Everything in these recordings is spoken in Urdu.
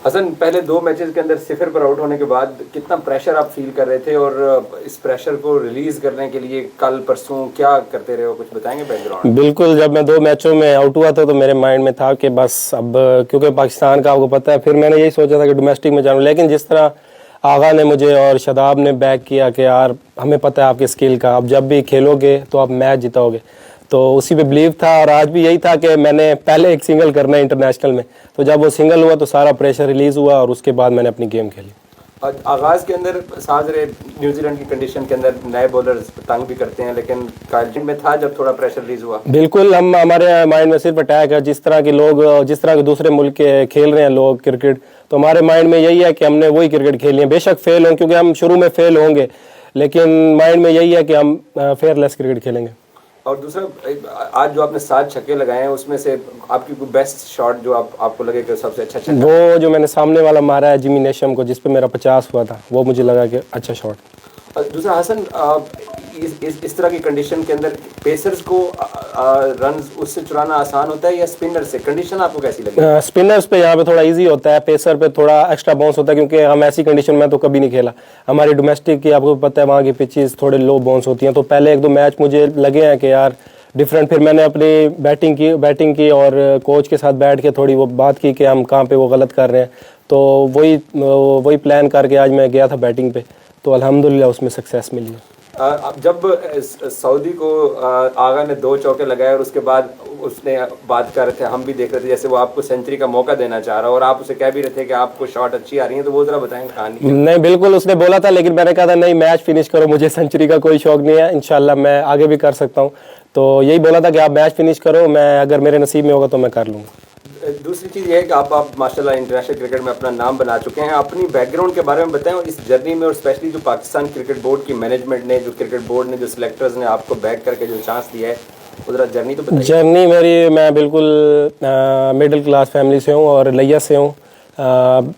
حسن پہلے 2 میچز کے اندر 0 پر آؤٹ ہونے کے بعد کتنا پریشر آپ فیل کر رہے تھے اور اس پریشر کو ریلیز کرنے کے لیے کل پرسوں کیا کرتے رہے ہو, کچھ بتائیں گے بیک گراؤنڈ؟ بالکل, جب میں 2 میچوں میں آؤٹ ہوا تھا تو میرے مائنڈ میں تھا کہ بس اب کیونکہ پاکستان کا آپ کو پتہ ہے, پھر میں نے یہی سوچا تھا کہ ڈومیسٹک میں جاؤں, لیکن جس طرح آغا نے مجھے اور شاداب نے بیک کیا کہ یار ہمیں پتہ ہے آپ کے اسکل کا, آپ جب بھی کھیلو گے تو آپ میچ جتاؤ گے, تو اسی پہ بلیو تھا. اور آج بھی یہی تھا کہ میں نے پہلے ایک سنگل کرنا ہے انٹرنیشنل میں, تو جب وہ سنگل ہوا تو سارا پریشر ریلیز ہوا اور اس کے بعد میں نے اپنی گیم کھیلی. آغاز کے اندر ساز رہے نیوزی لینڈ کی کنڈیشن کے اندر نئے بولرز تنگ بھی کرتے ہیں, لیکن کالجن میں تھا جب تھوڑا پریشر ریلیز ہوا؟ بالکل, ہمارے مائنڈ میں صرف اٹیک ہے, جس طرح کے لوگ جس طرح کے دوسرے ملک کے کھیل رہے ہیں لوگ کرکٹ, تو ہمارے مائنڈ میں یہی ہے کہ ہم نے وہی کرکٹ کھیلنی ہے. بے شک فیل ہوں, کیونکہ ہم شروع میں فیل ہوں گے, لیکن مائنڈ میں یہی ہے کہ ہم فیئر لیس کرکٹ کھیلیں گے. اور دوسرا آج جو آپ نے 7 چھکے لگائے ہیں اس میں سے آپ کی کوئی بیسٹ شاٹ جو آپ کو لگے کہ سب سے اچھا چھکا؟ وہ جو میں نے سامنے والا مارا ہے جمی نیشم کو, جس پہ میرا 50 ہوا تھا, وہ مجھے لگا کہ اچھا شاٹ. دوسرا حسن, اس طرح کی کنڈیشن کے اندر پیسرز کو رنز اس سے چرانا آسان ہوتا ہے یا اسپنر سے؟ کنڈیشن آپ کو کیسی لگی؟ اسپنرز پہ یہاں پہ تھوڑا ایزی ہوتا ہے, پیسر پہ تھوڑا ایکسٹرا باؤنس ہوتا ہے, کیونکہ ہم ایسی کنڈیشن میں تو کبھی نہیں کھیلا. ہماری ڈومیسٹک کی آپ کو پتہ ہے وہاں کی پچز تھوڑے لو باؤنس ہوتی ہیں, تو پہلے 1-2 میچ مجھے لگے ہیں کہ یار ڈفرینٹ. پھر میں نے اپنی بیٹنگ کی اور کوچ کے ساتھ بیٹھ کے تھوڑی وہ بات کی کہ ہم کہاں پہ وہ غلط کر رہے ہیں, تو وہی پلان کر کے آج میں گیا تھا بیٹنگ پہ, تو الحمدللہ اس میں سکسیس ملی. جب سعودی کو آغا نے 2 چوکے لگائے اور اس کے بعد اس نے بات کر رہے تھے, ہم بھی دیکھ رہے تھے جیسے وہ آپ کو سینچری کا موقع دینا چاہ رہا اور آپ اسے کہہ بھی رہے تھے کہ آپ کو شاٹ اچھی آ رہی ہیں, تو وہ ذرا بتائیں کہانی. نہیں بالکل, اس نے بولا تھا, لیکن میں نے کہا تھا نہیں میچ فنش کرو, مجھے سینچری کا کوئی شوق نہیں ہے, انشاءاللہ میں آگے بھی کر سکتا ہوں. تو یہی بولا تھا کہ آپ میچ فنش کرو, میں اگر میرے نصیب میں ہوگا تو میں کر لوں گا. دوسری چیز یہ ہے کہ آپ ماشاءاللہ انٹرنیشنل کرکٹ میں اپنا نام بنا چکے ہیں. اپنی بیک گراؤنڈ کے بارے میں بتائیں, اور اس جرنی میں, اور اسپیشلی جو پاکستان کرکٹ بورڈ کی مینجمنٹ نے, جو کرکٹ بورڈ نے, جو سلیکٹرز نے آپ کو بیک کر کے جو چانس دیا ہے, ادھر جرنی تو بتائیے. جرنی میری, میں بالکل مڈل کلاس فیملی سے ہوں اور لیا سے ہوں.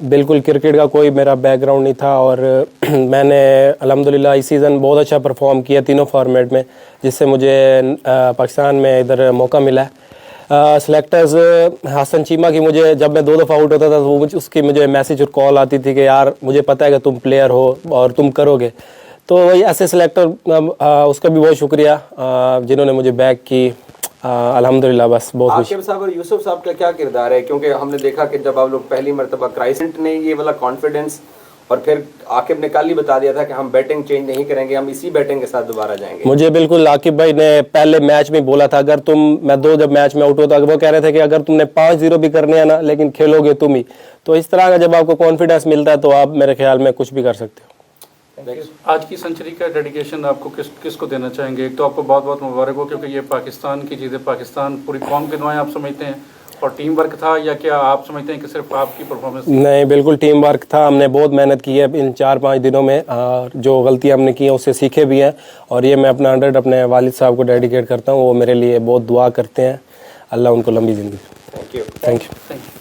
بالکل کرکٹ کا کوئی میرا بیک گراؤنڈ نہیں تھا, اور میں نے الحمدللہ اس سیزن بہت اچھا پرفارم کیا تینوں فارمیٹ میں, جس سے مجھے پاکستان میں ادھر موقع ملا ہے. سلیکٹرز حسن چیمہ کی, مجھے جب میں 2 دفعہ آؤٹ ہوتا تھا تو وہ اس کی مجھے میسیج اور کال آتی تھی کہ یار مجھے پتہ ہے کہ تم پلیئر ہو اور تم کرو گے. تو وہی ایسے سلیکٹر, اس کا بھی بہت شکریہ جنہوں نے مجھے بیک کی, الحمدللہ. بس بہت خوش. عاقب صاحب اور یوسف صاحب کا کیا کردار ہے؟ کیونکہ ہم نے دیکھا کہ جب آپ لوگ پہلی مرتبہ کرائسنٹ نے یہ والا کانفیڈنس, اور پھر عاقب نے کل ہی بتا دیا تھا کہ ہم بیٹنگ چینج نہیں کریں گے, ہم اسی بیٹنگ کے ساتھ دوبارہ جائیں گے. مجھے بالکل عاقب بھائی نے پہلے میچ میں بولا تھا, اگر میں 2 جب میچ میں آؤٹ ہوتا, وہ کہہ رہے تھے کہ اگر تم نے 5-0 بھی کرنے ہیں نا, لیکن کھیلو گے تم ہی. تو اس طرح کا جب آپ کو کانفیڈنس ملتا ہے تو آپ میرے خیال میں کچھ بھی کر سکتے ہو. آج کی سنچری کا ڈیڈیکیشن آپ کو کس کو دینا چاہیں گے؟ ایک تو آپ کو بہت بہت مبارک ہو, کیونکہ یہ پاکستان کی چیزیں, پاکستان پوری قوم کے دعائیں آپ سمجھتے ہیں, اور ٹیم ورک تھا, یا کیا آپ سمجھتے ہیں کہ صرف آپ کی پرفارمنس؟ نہیں بالکل ٹیم ورک تھا, ہم نے بہت محنت کی ہے ان 4-5 دنوں میں, جو غلطیاں ہم نے کی ہیں اس سے سیکھے بھی ہیں, اور یہ میں اپنا 100 اپنے والد صاحب کو ڈیڈیکیٹ کرتا ہوں. وہ میرے لیے بہت دعا کرتے ہیں, اللہ ان کو لمبی زندگی. Thank you. Thank you.